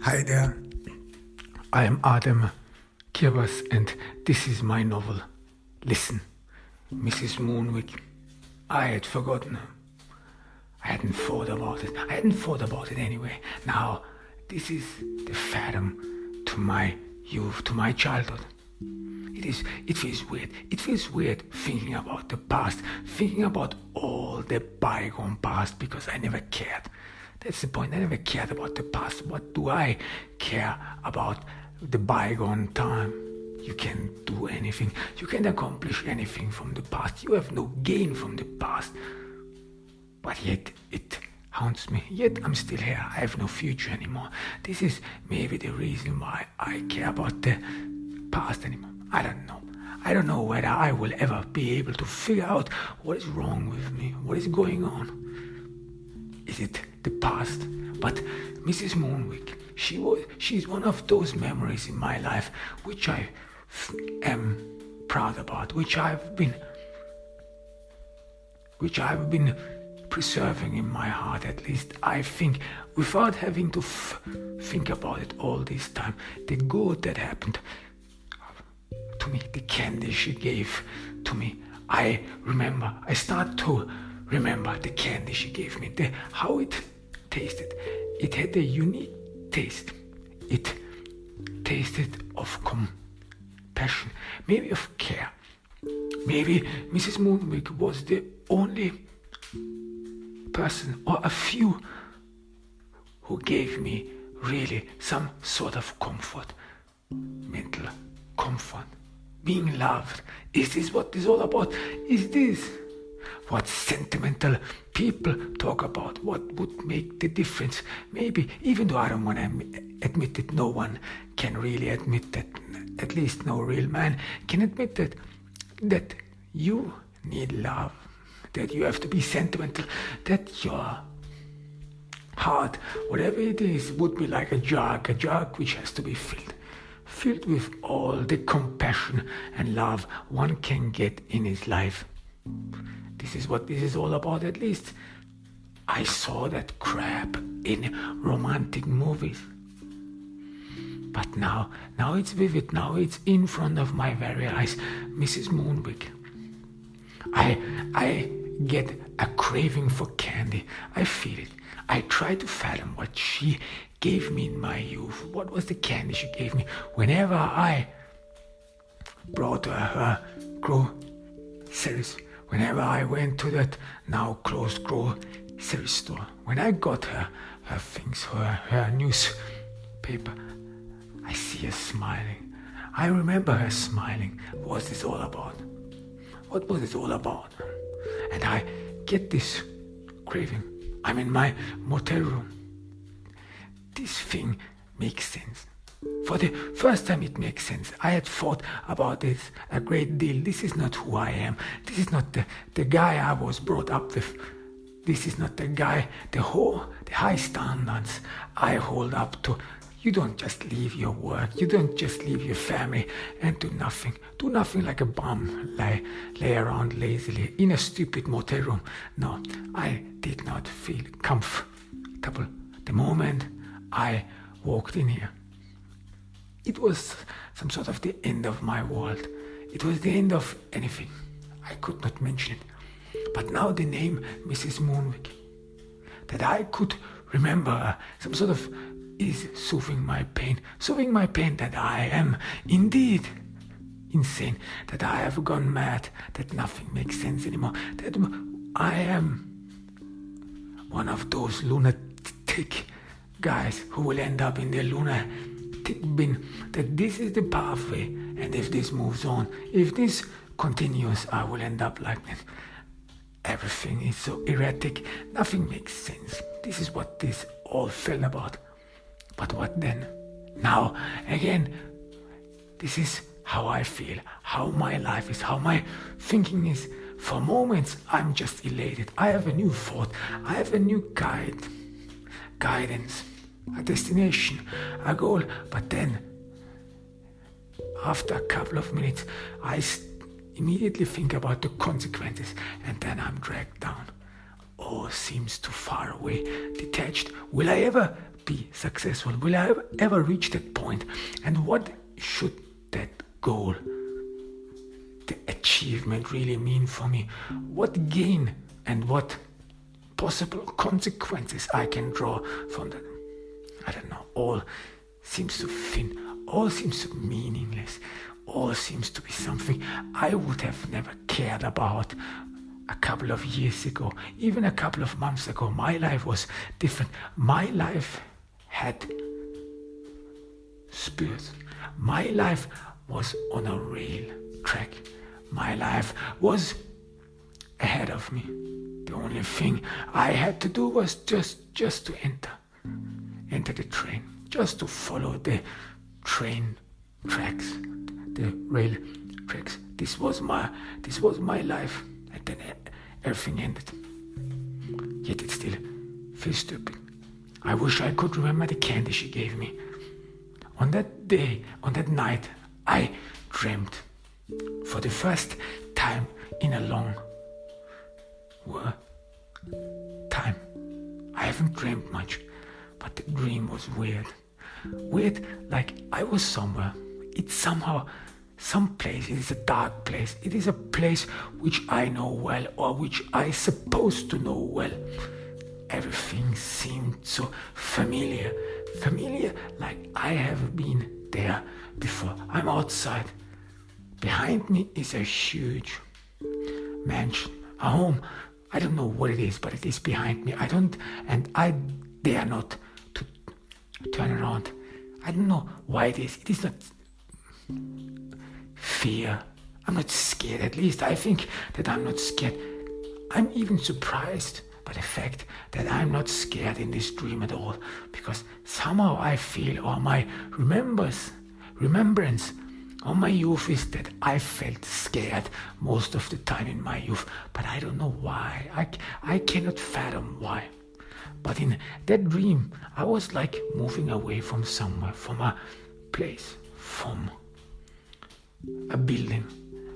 Hi there, I am Adam Kirbas and this is my novel. Listen, Mrs. Moonwick. I had forgotten her. I hadn't thought about it anyway. Now, this is the fathom to my youth, to my childhood. It feels weird. It feels weird thinking about the past, thinking about all the bygone past, because I never cared. That's the point. I never cared about the past. What do I care about the bygone time? You can do anything. You can accomplish anything from the past. You have no gain from the past. But yet it haunts me. Yet I'm still here. I have no future anymore. This is maybe the reason why I care about the past anymore. I don't know. I don't know whether I will ever be able to figure out what is wrong with me, what is going on. Is it the past? But Mrs. Moonwick, she's one of those memories in my life which I am proud about, which I've been preserving in my heart, at least I think, without having to think about it all this time. The good that happened to me, the candy she gave to me. I start to remember the candy she gave me, how it tasted. It had a unique taste. It tasted of compassion, maybe of care. Maybe Mrs. Moonwick was the only person, or a few, who gave me really some sort of comfort, mental comfort. Being loved. Is this what this is all about? Is this what sentimental people talk about? What would make the difference? Maybe, even though I don't want to admit it, no one can really admit that, at least no real man can admit that you need love, that you have to be sentimental, that your heart, whatever it is, would be like a jug which has to be filled with all the compassion and love one can get in his life. This is what this is all about, at least. I saw that crap in romantic movies. But now it's vivid, now it's in front of my very eyes. Mrs. Moonwick. I get a craving for candy. I feel it. I try to fathom what she gave me in my youth. What was the candy she gave me whenever I brought her groceries? Whenever I went to that now closed grocery store, when I got her things, her newspaper, I see her smiling. I remember her smiling. What was this all about? What was it all about? And I get this craving. I'm in my motel room. This thing makes sense. For the first time it makes sense. I had thought about this a great deal. This is not who I am. This is not the guy I was brought up with. This is not the guy, the high standards I hold up to. You don't just leave your work. You don't just leave your family and do nothing. Do nothing like a bum, lay around lazily in a stupid motel room. No, I did not feel comfortable the moment I walked in here. It was some sort of the end of my world. It was the end of anything. I could not mention it. But now the name Mrs. Moonwick, that I could remember her, some sort of, is soothing my pain that I am indeed insane, that I have gone mad, that nothing makes sense anymore, that I am one of those lunatic guys who will end up in the lunatic bin, that this is the pathway, and if this moves on, if this continues, I will end up like that. Everything is so erratic, nothing makes sense. This is what this all felt about. But what then? Now, again, this is how I feel, how my life is, how my thinking is. For moments, I'm just elated. I have a new thought. I have a new guidance, a destination, a goal. But then, after a couple of minutes, I immediately think about the consequences, and then I'm dragged down. All seems too far away, detached. Will I ever be successful? Will I ever reach that point? And what should that goal, the achievement, really mean for me? What gain and what possible consequences I can draw from that? I don't know. All seems so thin. All seems so meaningless. All seems to be something I would have never cared about a couple of years ago, even a couple of months ago. My life was different. My life had spurs. My life was on a rail track. My life was ahead of me. The only thing I had to do was just to enter the train, just to follow the train tracks, the rail tracks. This was my life, and then everything ended. Yet it still feels stupid. I wish I could remember the candy she gave me. On that day, on that night, I dreamt for the first time in a long time. I haven't dreamt much, but the dream was weird. Weird, like I was somewhere. It's somehow some place. It is a dark place. It is a place which I know well, or which I supposed to know well. Everything seemed so familiar. Familiar, like I have been there before. I'm outside. Behind me is a huge mansion, a home. I don't know what it is, but it is behind me. I dare not to turn around. I don't know why it is. It is not fear. I'm not scared. At least I think that I'm not scared. I'm even surprised by the fact that I'm not scared in this dream at all, because somehow I feel, or my remembrance of my youth is that I felt scared most of the time in my youth, but I don't know why. I cannot fathom why. But in that dream, I was like moving away from somewhere, from a place, from a building.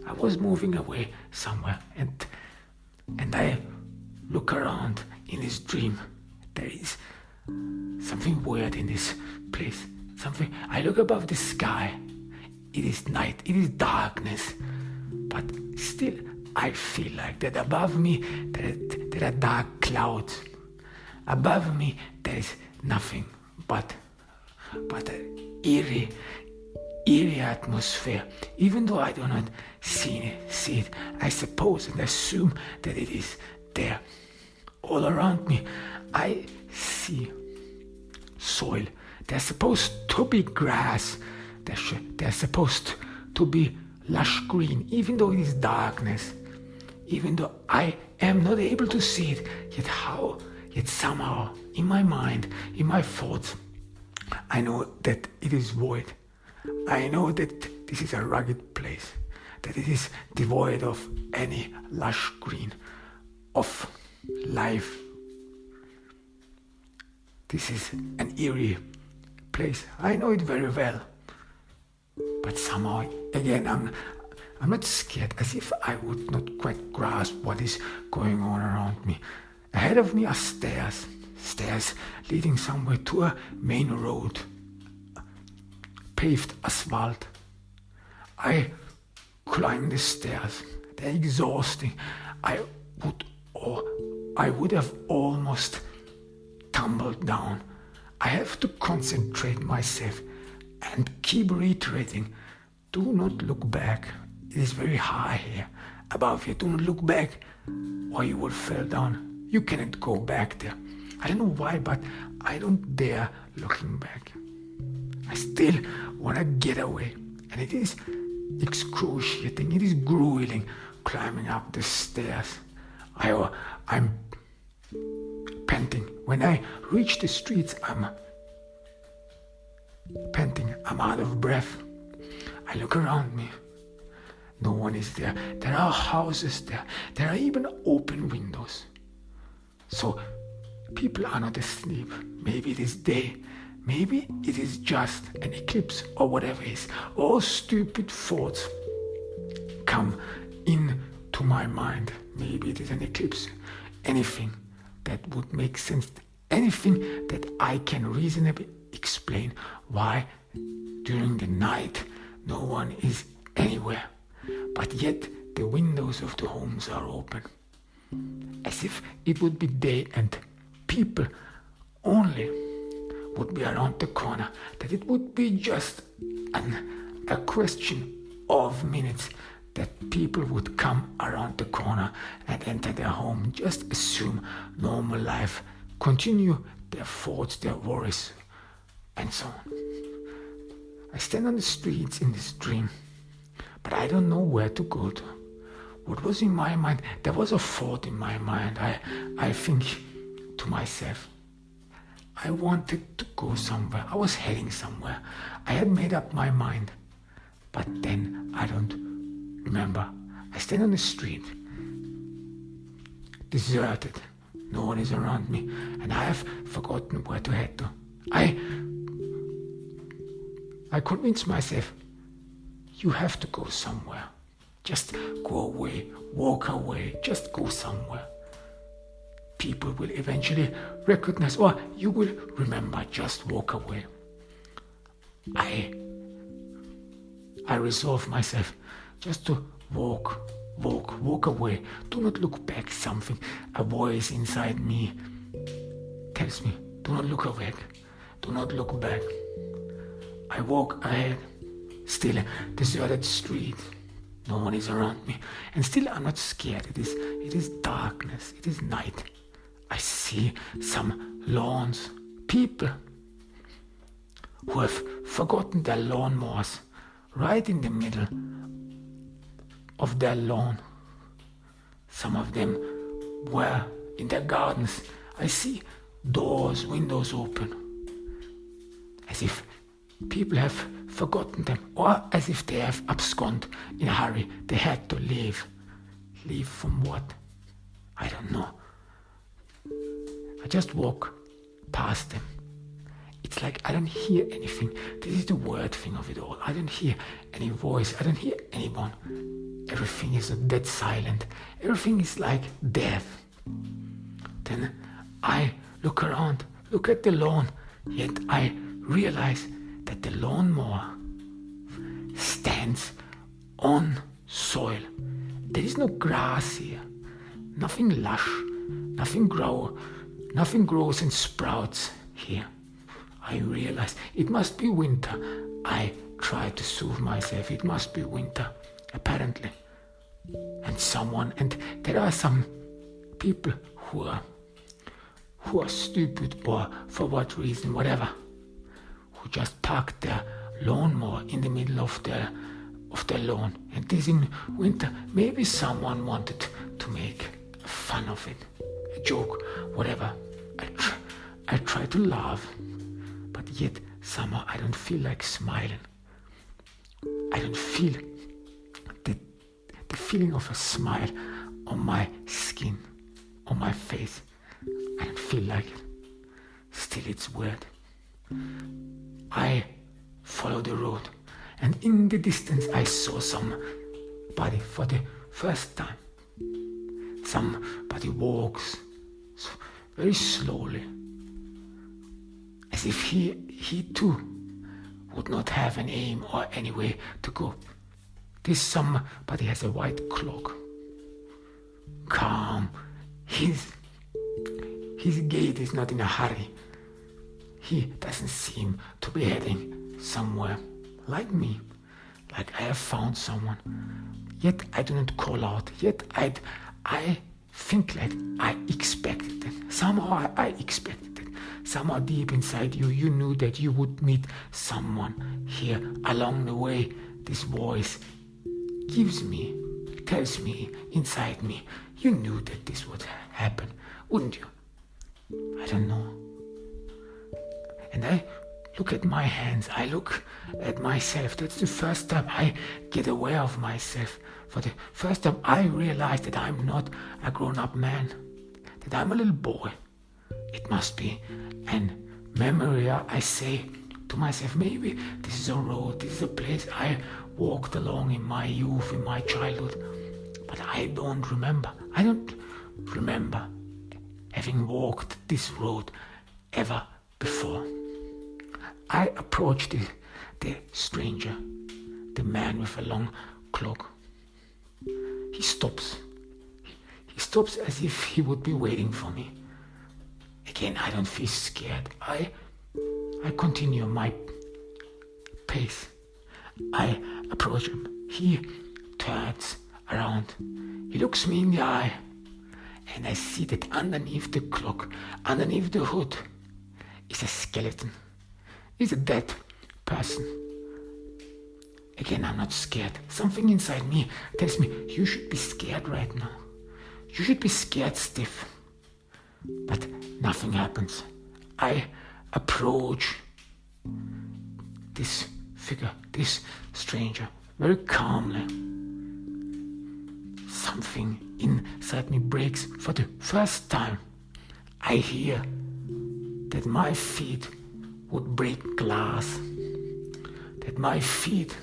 I was moving away somewhere, and I look around in this dream. There is something weird in this place. Something. I look above the sky. It is night. It is darkness. But still, I feel like that above me there are dark clouds. Above me there is nothing but an eerie atmosphere. Even though I do not see it, I suppose and assume that it is there. All around me, I see soil. There's supposed to be grass. There's supposed to be lush green, even though it is darkness. Even though I am not able to see it, yet somehow, in my mind, in my thoughts, I know that it is void. I know that this is a rugged place, that it is devoid of any lush green, of life. This is an eerie place. I know it very well. But somehow, again, I'm not scared, as if I would not quite grasp what is going on around me. Ahead of me are stairs leading somewhere to a main road, paved asphalt. I climb the stairs. They're exhausting. I would have almost tumbled down. I have to concentrate myself and keep reiterating, do not look back. It is very high here above you. Do not look back or you will fall down. You cannot go back there. I don't know why, but I don't dare looking back. I still want to get away. And it is excruciating. It is grueling climbing up the stairs. I'm panting. When I reach the streets, I'm panting. I'm out of breath. I look around me. No one is there. There are houses there. There are even open windows. So people are not asleep. Maybe it is day. Maybe it is just an eclipse or whatever it is. All stupid thoughts come into my mind. Maybe it is an eclipse. Anything. that would make sense. Anything that I can reasonably explain why during the night no one is anywhere, but yet the windows of the homes are open, as if it would be day and people only would be around the corner, that it would be just a question of minutes that people would come around the corner and enter their home, just assume normal life, continue their thoughts, their worries, and so on. I stand on the streets in this dream, but I don't know where to go to. What was in my mind? There was a thought in my mind. I think to myself, I wanted to go somewhere. I was heading somewhere. I had made up my mind. But then I don't remember. I stand on the street, deserted. No one is around me, and I have forgotten where to head to. I convince myself, you have to go somewhere. Just go away, walk away, just go somewhere. People will eventually recognize, or you will remember, just walk away. I resolve myself just to walk away. Do not look back. Something, a voice inside me tells me, do not look back, do not look back. I walk ahead, still a deserted street. No one is around me, and still I'm not scared. It is darkness, it is night. I see some lawns, people who have forgotten their lawnmowers right in the middle of their lawn. Some of them were in their gardens. I see doors, windows open, as if people have forgotten them, or as if they have absconded in a hurry. They had to leave. Leave from what? I don't know. I just walk past them. It's like I don't hear anything. This is the weird thing of it all. I don't hear any voice. I don't hear anyone. Everything is dead silent. Everything is like death. Then I look around, look at the lawn, yet I realize that the lawnmower stands on soil. There is no grass here, nothing lush, nothing grows and sprouts here. I realize it must be winter. I try to soothe myself. It must be winter, apparently. And there are some people who are stupid, or for what reason, whatever, who just park their lawnmower in the middle of their lawn. And this in winter. Maybe someone wanted to make fun of it, a joke, whatever. I try to laugh, but yet somehow I don't feel like smiling. I don't feel the feeling of a smile on my skin, on my face. I don't feel like it. Still, it's weird. I follow the road, and in the distance I saw somebody for the first time. Somebody walks very slowly, as if he too would not have an aim or any way to go. This somebody has a white cloak, calm. His gait is not in a hurry. He doesn't seem to be heading somewhere like me, like I have found someone. Yet I do not call out. Yet I think like I expected it. Somehow I expected it. Somehow deep inside you, you knew that you would meet someone here along the way. This voice tells me inside me, you knew that this would happen, wouldn't you? I don't know. And I look at my hands, I look at myself. That's the first time I get aware of myself. For the first time I realize that I'm not a grown-up man, that I'm a little boy. It must be an memory. I say to myself, maybe this is a road, this is a place I walked along in my youth, in my childhood, but I don't remember. I don't remember having walked this road ever before. I approach the stranger, the man with a long cloak. He stops. He stops as if he would be waiting for me. Again, I don't feel scared. I continue my pace. I approach him. He turns around. He looks me in the eye. And I see that underneath the cloak, underneath the hood, is a skeleton. Is a dead person. Again, I'm not scared. Something inside me tells me, you should be scared right now. You should be scared stiff. But nothing happens. I approach this figure, this stranger, very calmly. Something inside me breaks. For the first time, I hear that my feet would break glass. That my feet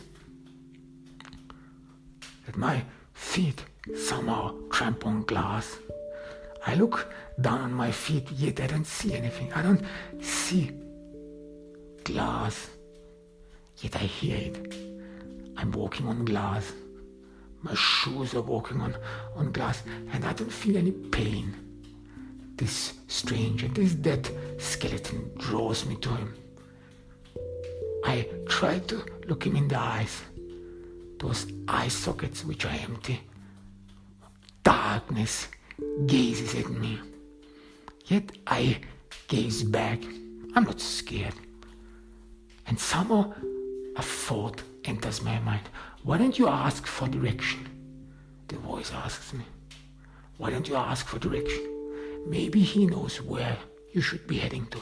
somehow tramp on glass. I look down on my feet, yet I don't see anything. I don't see glass, yet I hear it. I'm walking on glass. My shoes are walking on glass, and I don't feel any pain. This stranger, this dead skeleton draws me to him. I try to look him in the eyes. Those eye sockets which are empty. Darkness gazes at me. Yet I gaze back. I'm not scared. And somehow a thought enters my mind. Why don't you ask for direction? The voice asks me. Why don't you ask for direction? Maybe he knows where you should be heading to.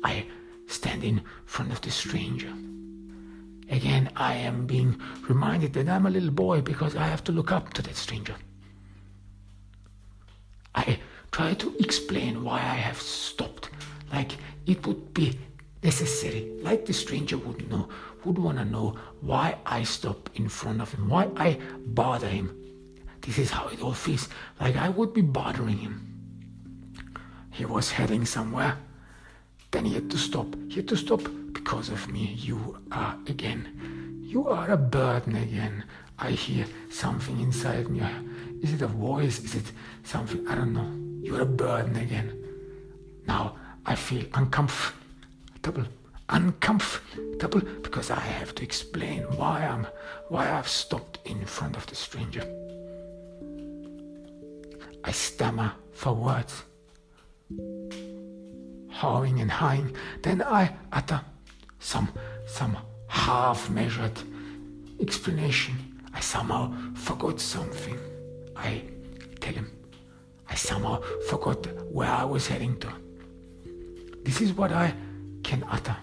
I stand in front of the stranger. Again, I am being reminded that I'm a little boy because I have to look up to that stranger. I try to explain why I have stopped, like it would be necessary, like the stranger would want to know why I stop in front of him, why I bother him. This is how it all feels, like I would be bothering him. He was heading somewhere, then he had to stop. He had to stop because of me. You are a burden again. I hear something inside me. Is it a voice? Is it something? I don't know. You're a burden again. Now I feel uncomfortable because I have to explain why I've stopped in front of the stranger. I stammer for words, hawing and hawing. Then I utter some half-measured explanation. I somehow forgot something. I tell him I somehow forgot where I was heading to. This is what I can utter.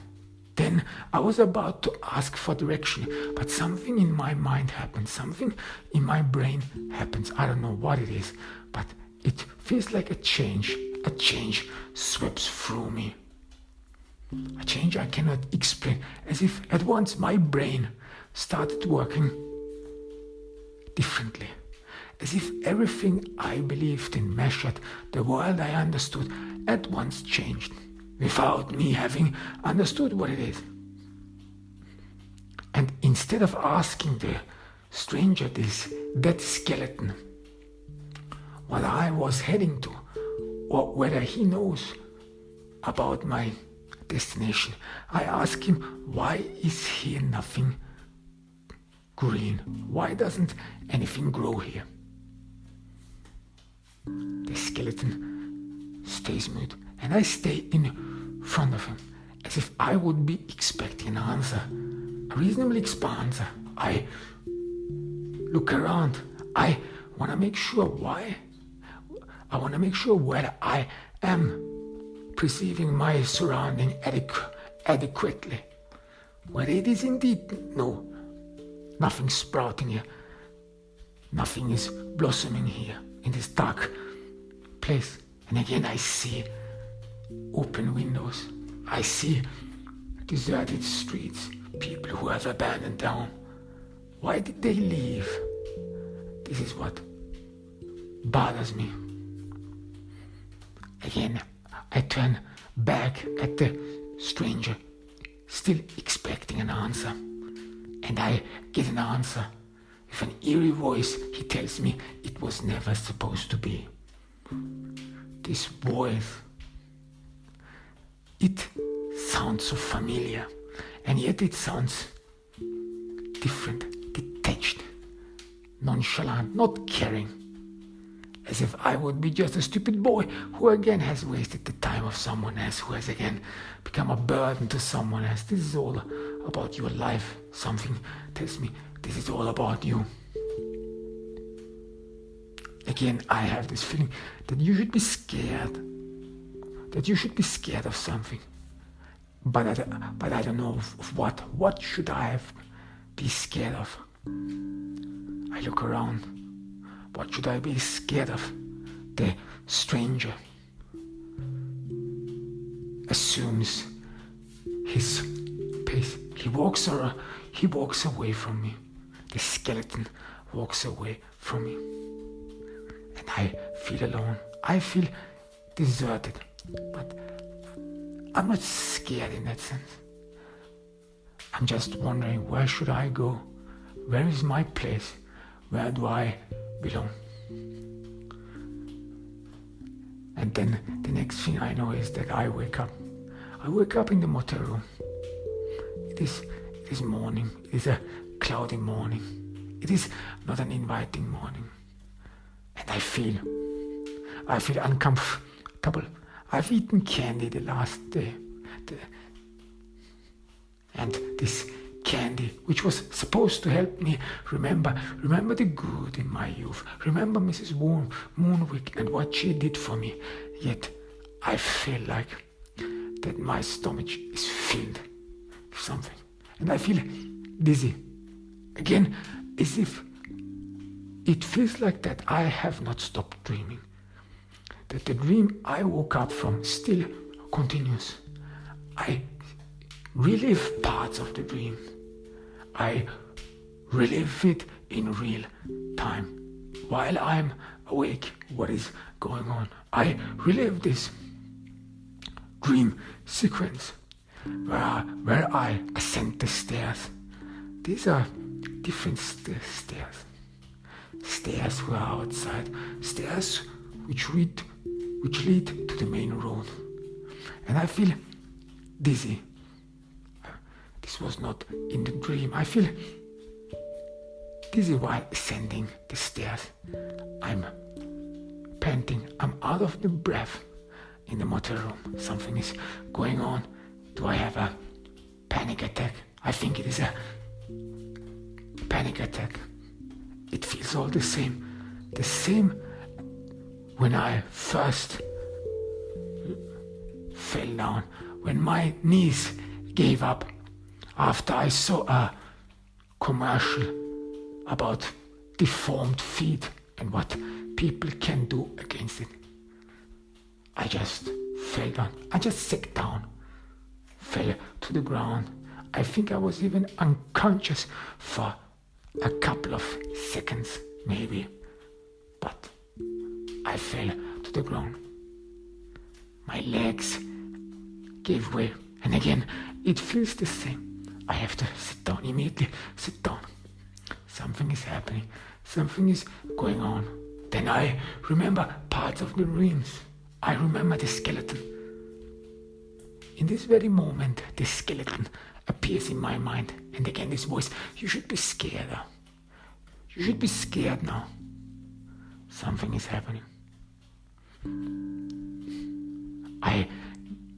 Then I was about to ask for direction, but something in my mind happens, something in my brain happens. I don't know what it is, but it feels like a change sweeps through me. A change I cannot explain, as if at once my brain started working differently. As if everything I believed in, measured, the world I understood, at once changed, without me having understood what it is. And instead of asking the stranger, that skeleton, what I was heading to, or whether he knows about my destination, I ask him, why is here nothing green? Why doesn't anything grow here? The skeleton stays mute, and I stay in front of him, as if I would be expecting an answer, a reasonable answer. I look around. I want to make sure why. I want to make sure whether I am perceiving my surrounding adequately. Whether it is indeed nothing sprouting here. Nothing is blossoming here in this dark place. And again I see open windows. I see deserted streets, people who have abandoned town. Why did they leave? This is what bothers me. Again, I turn back at the stranger, still expecting an answer. And I get an answer. With an eerie voice, he tells me it was never supposed to be. This voice, it sounds so familiar, and yet it sounds different, detached, nonchalant, not caring, as if I would be just a stupid boy who again has wasted the time of someone else, who has again become a burden to someone else. This is all about your life. Something tells me this is all about you. Again, I have this feeling that you should be scared. That you should be scared of something. But I don't know of what. What should I be scared of? I look around. What should I be scared of? The stranger assumes his pace. He walks away from me. The skeleton walks away from me. And I feel alone. I feel deserted. But I'm not scared in that sense. I'm just wondering, where should I go? Where is my place? Where do I belong? And then the next thing I know is that I wake up. I wake up in the motel room. It is morning. It is a cloudy morning. It is not an inviting morning. And I feel uncomfortable. I've eaten candy the last day. And this candy, which was supposed to help me remember the good in my youth, remember Mrs. Moonwick and what she did for me. Yet I feel like that my stomach is filled with something. And I feel dizzy. Again, as if it feels like that I have not stopped dreaming. That the dream I woke up from still continues. I relive parts of the dream. I relive it in real time. While I'm awake, what is going on? I relive this dream sequence where I ascend the stairs. These are different stairs. Stairs who are outside. Stairs which lead to the main road. And I feel dizzy. This was not in the dream. I feel dizzy while ascending the stairs. I'm panting. I'm out of the breath in the motel room. Something is going on. Do I have a panic attack? I think it is a panic attack. It feels all the same. The same when I first fell down. When my knees gave up after I saw a commercial about deformed feet and what people can do against it. I just fell down. I just sat down, fell to the ground. I think I was even unconscious for a couple of seconds, maybe. But I fell to the ground. My legs gave way. And again, it feels the same. I have to sit down, immediately sit down. Something is happening. Something is going on. Then I remember parts of the dreams. I remember the skeleton. In this very moment, the skeleton appears in my mind. And again, this voice, you should be scared. You should be scared now. Something is happening. I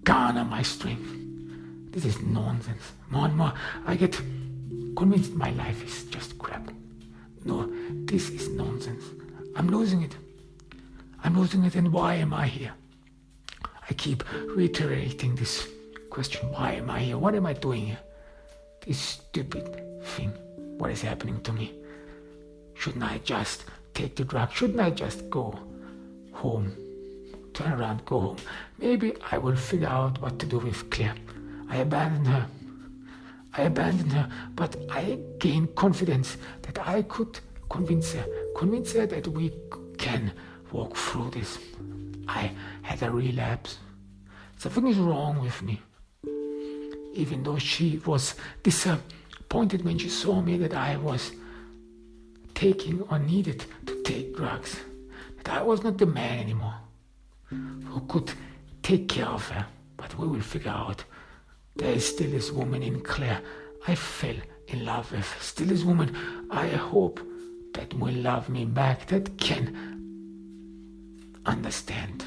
garner my strength. This is nonsense. More and more, I get convinced my life is just crap. No, this is nonsense. I'm losing it. And why am I here? I keep reiterating this question. Why am I here? What am I doing here? This stupid thing. What is happening to me? Shouldn't I just take the drug? Shouldn't I just go home? Turn around, go home. Maybe I will figure out what to do with Claire. I abandoned her, but I gained confidence that I could convince her that we can walk through this. I had a relapse. Something is wrong with me. Even though she was disappointed when she saw me that I was taking or needed to take drugs, that I was not the man anymore who could take care of her. But we will figure out. There is still this woman in Claire I fell in love with. Still this woman I hope that will love me back, that can understand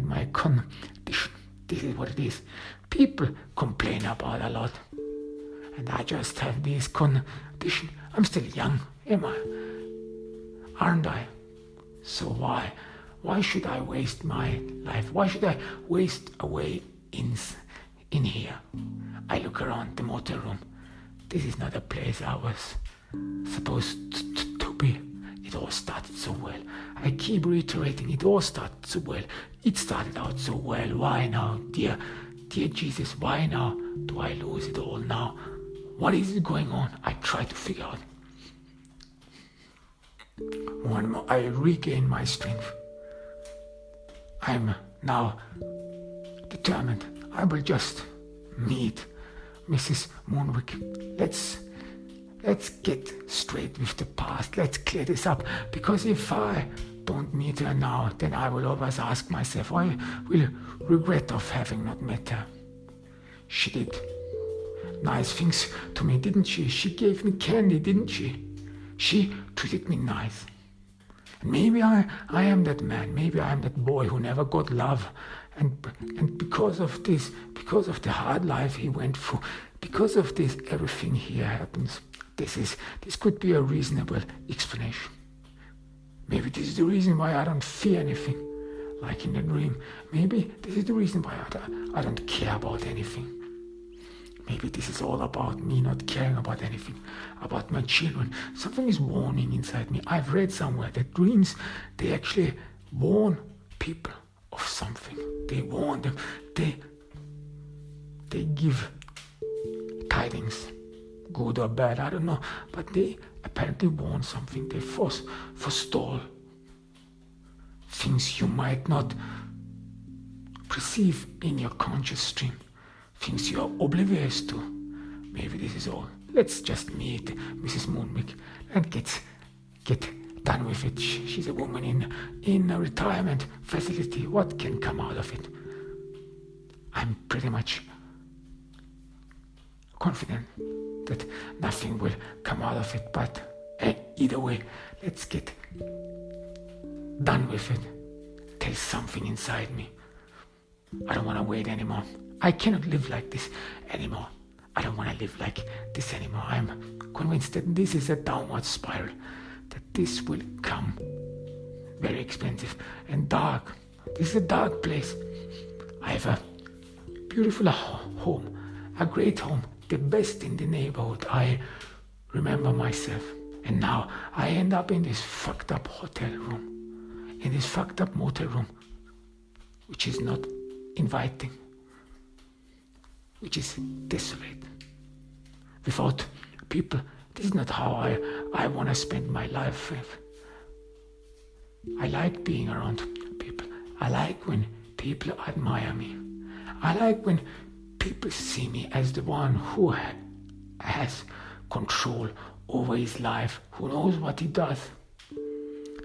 my condition. This is what it is. People complain about a lot, and I just have this condition. I'm still young, am I? Aren't I? So why should I waste my life? Why should I waste away in here? I look around the motel room. This is not a place I was supposed to be. It all started so well. I keep reiterating, it all started so well. It started out so well. Why now, dear Jesus, why now do I lose it all now? What is going on? I try to figure out. More and more I regain my strength. I'm now determined. I will just meet Mrs. Moonwick. Let's get straight with the past. Let's clear this up. Because if I don't meet her now, then I will always ask myself, I will regret of having not met her. She did nice things to me, didn't she? She gave me candy, didn't she? She treated me nice. And maybe I am that man. Maybe I am that boy who never got love. And because of this, because of the hard life he went through, because of this, everything here happens. This could be a reasonable explanation. Maybe this is the reason why I don't fear anything, like in the dream. Maybe this is the reason why I don't care about anything. Maybe this is all about me not caring about anything, about my children. Something is warning inside me. I've read somewhere that dreams, they actually warn people of something. They warn them. They give tidings, good or bad, I don't know. But they apparently warn something. They forestall things you might not perceive in your conscious stream. Things you're oblivious to. Maybe this is all. Let's just meet Mrs. Moonwick and get done with it. She's a woman in a retirement facility. What can come out of it? I'm pretty much confident that nothing will come out of it. But either way, let's get done with it. There's something inside me. I don't want to wait anymore. I cannot live like this anymore. I don't want to live like this anymore. I'm convinced that this is a downward spiral, that this will come very expensive and dark. This is a dark place. I have a beautiful home, a great home, the best in the neighborhood. I remember myself. And now I end up in this fucked up hotel room, in this fucked up motel room, which is not inviting, which is desolate, without people. This is not how I want to spend my life with. I like being around people. I like when people admire me. I like when people see me as the one who has control over his life, who knows what he does.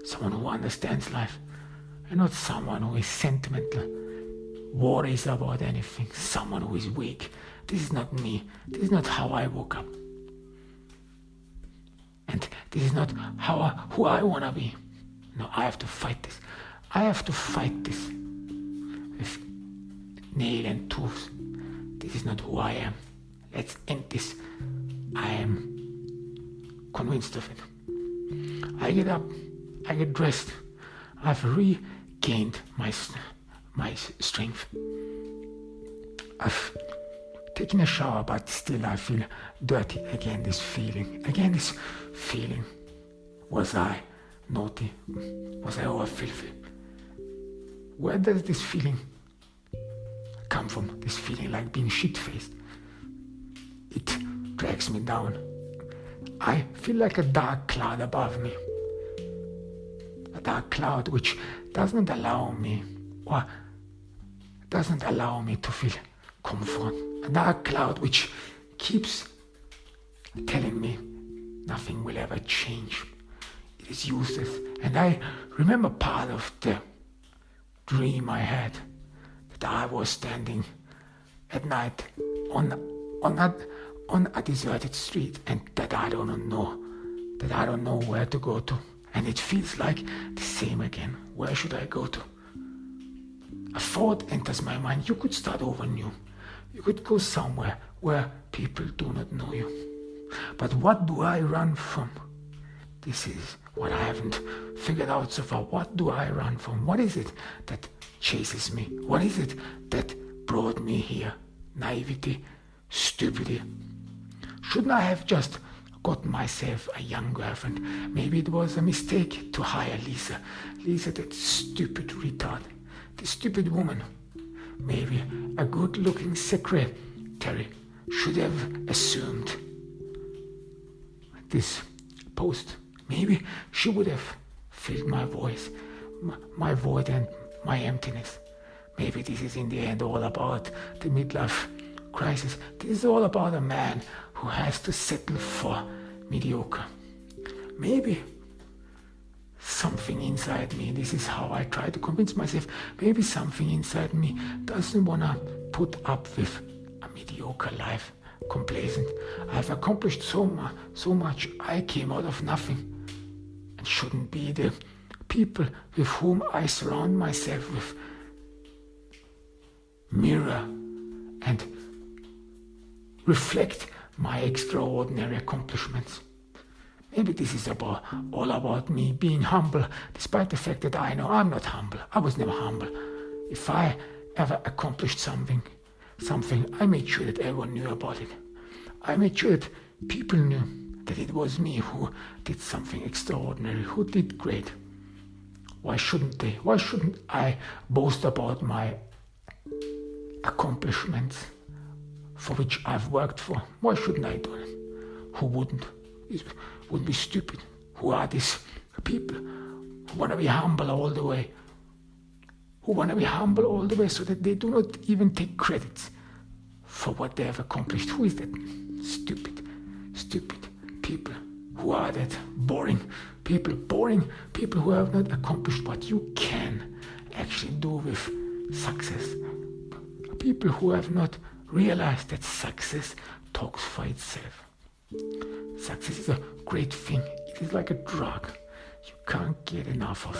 Someone who understands life, and not someone who is sentimental, worries about anything, someone who is weak. This is not me. This is not how I woke up. And this is not who I want to be. No, I have to fight this. I have to fight this with nail and tooth. This is not who I am. Let's end this. I am convinced of it. I get up, I get dressed. I've regained my strength. I've taken a shower, but still I feel dirty. Again, this feeling. Was I naughty? Was I over filthy? Where does this feeling come from? This feeling like being shit-faced. It drags me down. I feel like a dark cloud above me. A dark cloud which doesn't allow me to feel comfort. A dark cloud which keeps telling me nothing will ever change. It is useless. And I remember part of the dream I had, that I was standing at night on a deserted street, and that I don't know where to go to. And it feels like the same again. Where should I go to? A thought enters my mind. You could start over new. You could go somewhere where people do not know you. But what do I run from? This is what I haven't figured out so far. What do I run from? What is it that chases me? What is it that brought me here? Naivety, stupidity. Shouldn't I have just got myself a young girlfriend? Maybe it was a mistake to hire Lisa. Lisa, that stupid retard. The stupid woman. Maybe a good-looking secretary should have assumed this post. Maybe she would have filled my voice, my void and my emptiness. Maybe this is in the end all about the midlife crisis. This is all about a man who has to settle for mediocre. Maybe something inside me, this is how I try to convince myself, maybe something inside me doesn't want to put up with a mediocre life, complacent. I've accomplished so much. I came out of nothing. And shouldn't be the people with whom I surround myself with mirror and reflect my extraordinary accomplishments. Maybe this is all about me being humble, despite the fact that I know I'm not humble. I was never humble. If I ever accomplished something, I made sure that everyone knew about it. I made sure that people knew that it was me who did something extraordinary, who did great. Why shouldn't they? Why shouldn't I boast about my accomplishments for which I've worked for? Why shouldn't I do it? Who wouldn't? It would be stupid. Who are these people who want to be humble all the way? Who want to be humble all the way so that they do not even take credits for what they have accomplished? Who is that? Stupid people. Who are that? Boring people who have not accomplished what you can actually do with success. People who have not realized that success talks for itself. Success is a great thing. It is like a drug. You can't get enough of.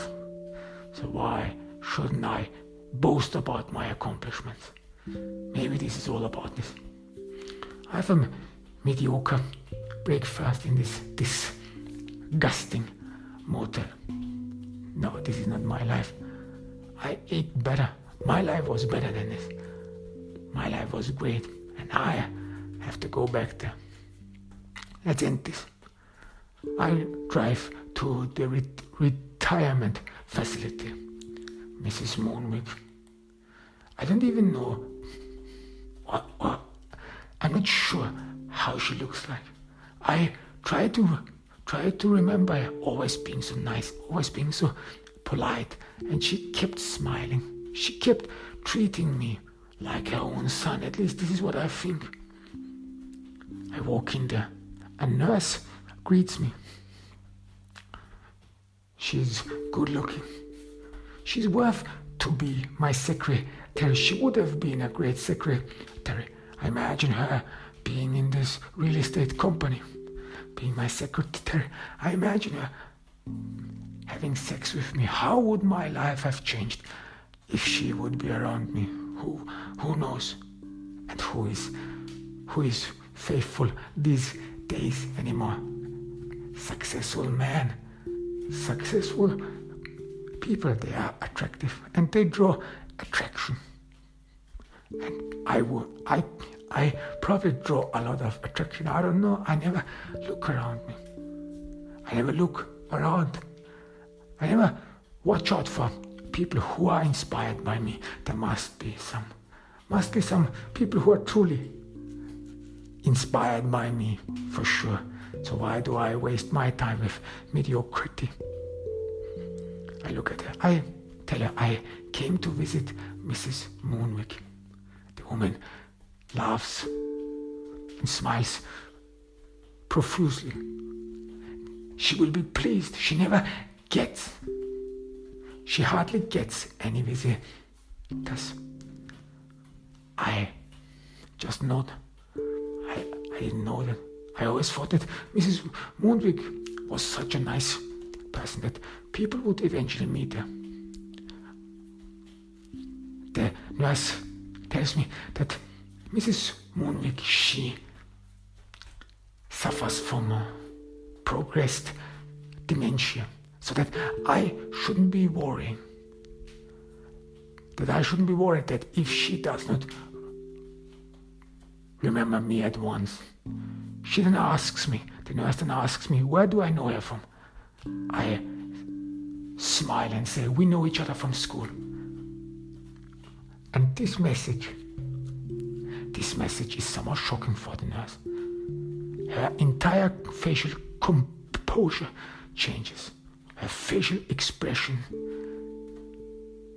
So why shouldn't I boast about my accomplishments? Maybe this is all about this. I have a mediocre breakfast in this disgusting motel. No, this is not my life. I ate better. My life was better than this. My life was great, and I have to go back there. Let's end this. I drive to the retirement facility. Mrs. Moonwick. I don't even know. I'm not sure how she looks like. I try to remember always being so nice, always being so polite, and she kept smiling. She kept treating me like her own son. At least this is what I think. I walk in there. A nurse greets me. She's good looking. She's worth to be my secretary. She would have been a great secretary. I imagine her being in this real estate company, being my secretary. I imagine her having sex with me. How would my life have changed if she would be around me? Who knows? And who is faithful these days anymore? Successful men, successful people, they are attractive and they draw attraction. And I probably draw a lot of attraction. I don't know. I never look around me. I never look around. I never watch out for people who are inspired by me. There must be some people who are truly inspired by me, for sure. So why do I waste my time with mediocrity? I look at her. I tell her I came to visit Mrs. Moonwick. The woman laughs and smiles profusely. She will be pleased. She hardly gets any visitors. I just nod. I didn't know that. I always thought that Mrs. Moonwick was such a nice person that people would eventually meet her. The nurse tells me that Mrs. Moonwick, she suffers from progressed dementia, so that I shouldn't be worried. That if she does not remember me at once, the nurse then asks me, where do I know her from? I smile and say, we know each other from school. And this message is somewhat shocking for the nurse. Her entire facial composure changes. Her facial expression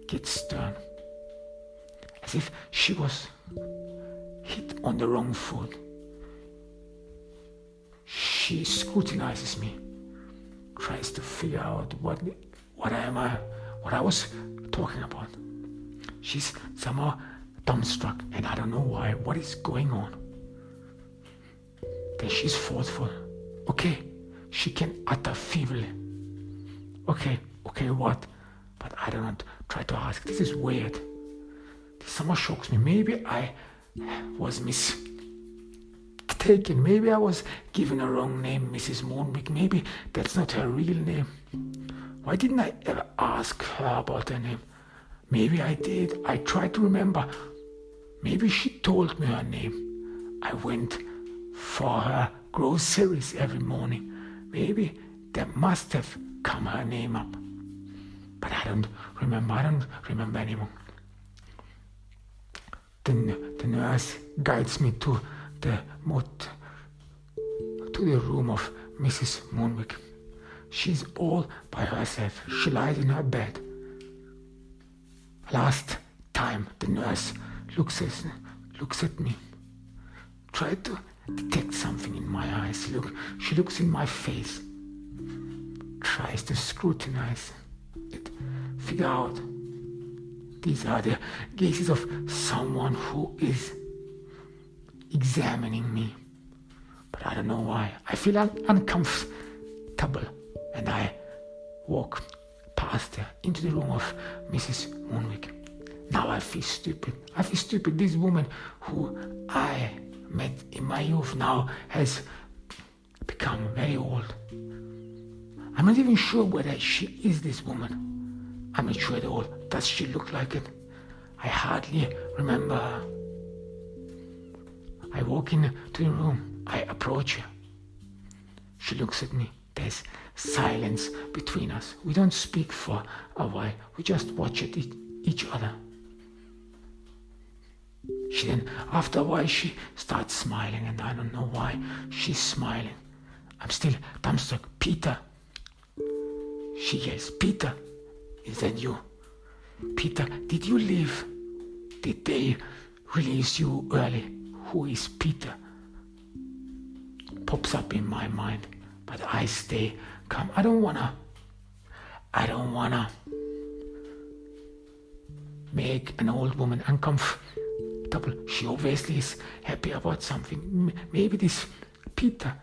gets stern, as if she was hit on the wrong foot. She scrutinizes me, tries to figure out what I was talking about. She's somehow dumbstruck, and I don't know why. What is going on? Then she's thoughtful. Okay, she can utter feebly. Okay, what? But I don't try to ask. This is weird. This somehow shocks me. Maybe I was mistaken. Maybe I was given a wrong name, Mrs. Moonwick. Maybe that's not her real name. Why didn't I ever ask her about her name? Maybe I did. I tried to remember. Maybe she told me her name. I went for her groceries every morning. Maybe there must have come her name up. But I don't remember anymore. The nurse guides me to the room of Mrs. Moonwick. She's all by herself. She lies in her bed. Last time the nurse looks at me, tried to detect something in my eyes. She looks in my face, tries to scrutinize it, figure out. These are the gazes of someone who is examining me. But I don't know why. I feel uncomfortable, and I walk past her into the room of Mrs. Moonwick. Now I feel stupid. This woman who I met in my youth now has become very old. I'm not even sure whether she is this woman. I'm not sure at all. Does she look like it? I hardly remember her. I walk into the room. I approach her. She looks at me. There's silence between us. We don't speak for a while. We just watch at each other. After a while, she starts smiling, and I don't know why she's smiling. I'm still dumbstruck. Peter. She yells, Peter, is that you? Peter, did you leave? Did they release you early? Who is Peter? Pops up in my mind, but I stay calm. I don't wanna make an old woman uncomfortable. She obviously is happy about something. Maybe this Peter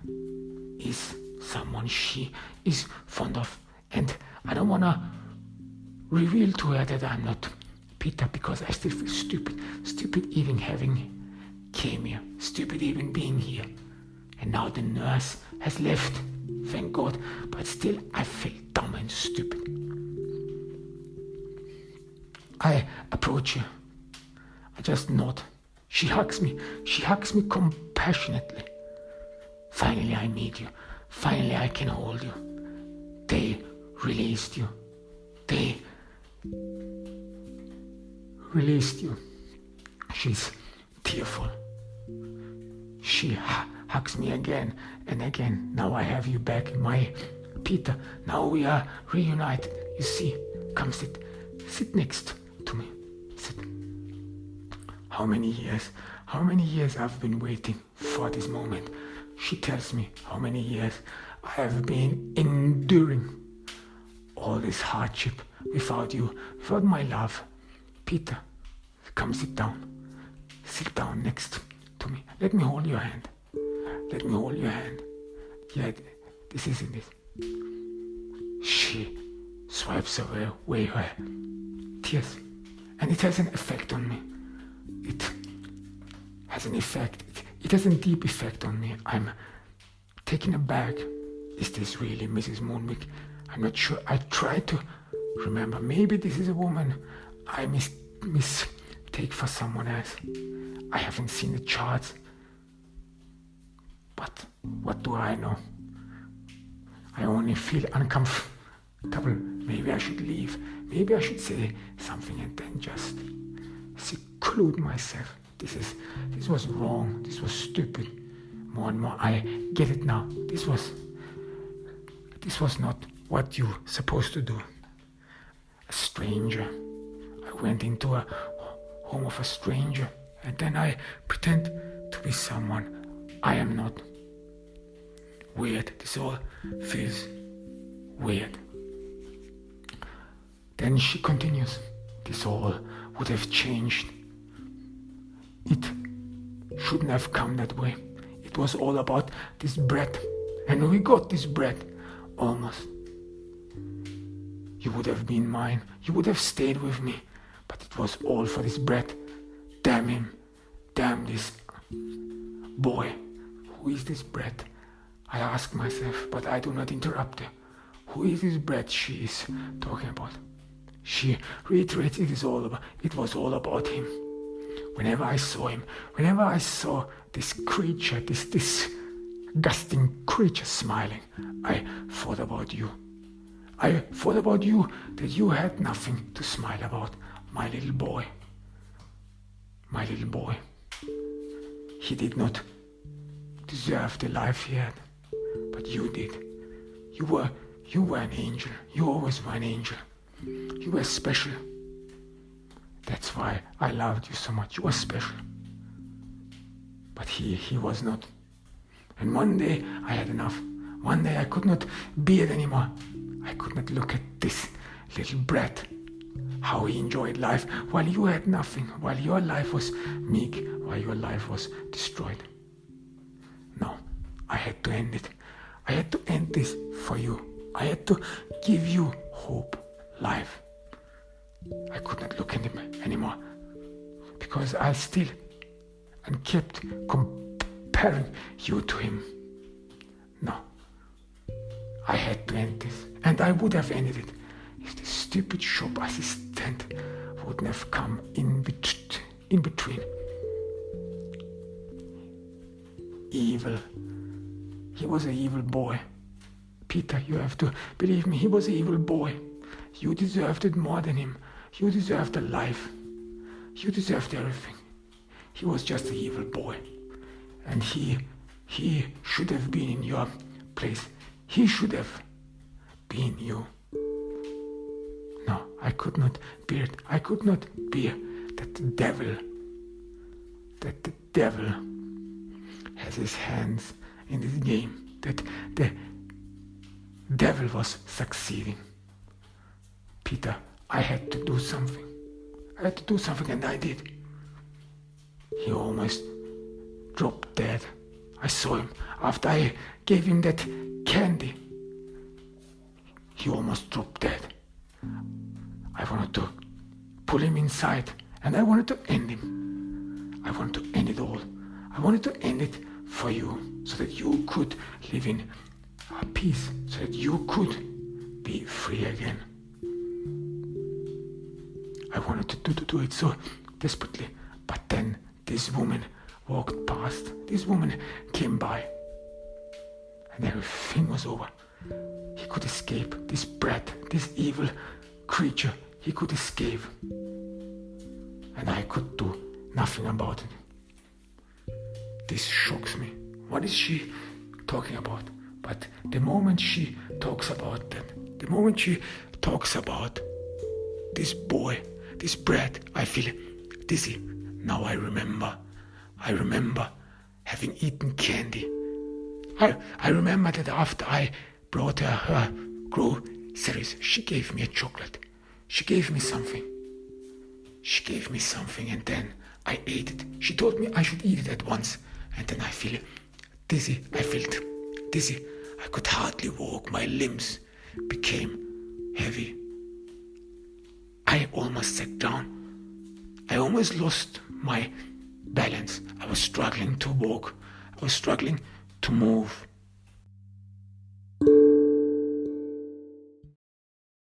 is someone she is fond of, and I don't wanna reveal to her that I'm not Peter, because I still feel stupid even came here, stupid even being here. And now the nurse has left, thank God, but still I feel dumb and stupid. I approach her. I just nod. She hugs me compassionately. Finally I meet you. Finally I can hold you. They released you. She's tearful. She hugs me again and again. Now I have you back, my Peter. Now we are reunited. You see, Come sit. Sit next to me. Sit. How many years I've been waiting for this moment. She tells me how many years I have been enduring all this hardship without you, without my love. Peter, come sit down. Sit down next to me. Let me hold your hand. Let me hold your hand. Yeah, this isn't it. She swipes away her tears, and it has an effect on me. It has an effect. It has a deep effect on me. I'm taken aback. Is this really Mrs. Moonwick? I'm not sure. I try to remember. Maybe this is a woman I mistake for someone else. I haven't seen the charts. But what do I know? I only feel uncomfortable. Maybe I should leave. Maybe I should say something and then just seclude myself. This was wrong. This was stupid. More and more I get it now. This was not what you're supposed to do. A stranger. I went into a home of a stranger, and then I pretend to be someone I am not. Weird. This all feels weird. Then she continues. This all would have changed. It shouldn't have come that way. It was all about this bread. And we got this bread. Almost. You would have been mine. You would have stayed with me. But it was all for this bread. Damn him. Damn this boy. Who is this bread? I ask myself, but I do not interrupt her. Who is this bread she is talking about? She reiterates it was all about him. Whenever I saw him, whenever I saw this creature, this disgusting creature smiling, I thought about you. I thought about you, that you had nothing to smile about, my little boy. My little boy. He did not deserve the life he had, but you did. You were an angel. You always were an angel. You were special. That's why I loved you so much. You were special. But he was not. And one day I had enough. One day I could not bear it anymore. I could not look at this little brat, how he enjoyed life while you had nothing, while your life was meek, while your life was destroyed. No, I had to end it. I had to end this for you. I had to give you hope, life. I could not look at him anymore because I still and kept comparing you to him. No, I had to end this, and I would have ended it if the stupid shop assistant wouldn't have come in between. Evil. He was an evil boy. Peter, you have to believe me, he was an evil boy. You deserved it more than him. You deserved a life. You deserved everything. He was just an evil boy. And he should have been in your place. He should have been you. No, I could not bear it. I could not bear that the devil has his hands in this game. That the devil was succeeding. Peter, I had to do something. I had to do something, and I did. He almost dropped dead. I saw him after I gave him that candy. He almost dropped dead. I wanted to pull him inside, and I wanted to end him. I wanted to end it all. I wanted to end it for you, so that you could live in peace, so that you could be free again. I wanted to do it so desperately, but then this woman walked past. This woman came by, and everything was over. He could escape. This brat, this evil creature, he could escape, and I could do nothing about it. This shocks me. What is she talking about? But the moment she talks about that, the moment she talks about this boy, this bread. I feel dizzy. Now I remember having eaten candy. I remember that after I brought her groceries, she gave me a chocolate. She gave me something. And then I ate it. She told me I should eat it at once. And then I felt dizzy. I could hardly walk. My limbs became heavy. I almost sat down. I almost lost my balance. I was struggling to walk. I was struggling to move.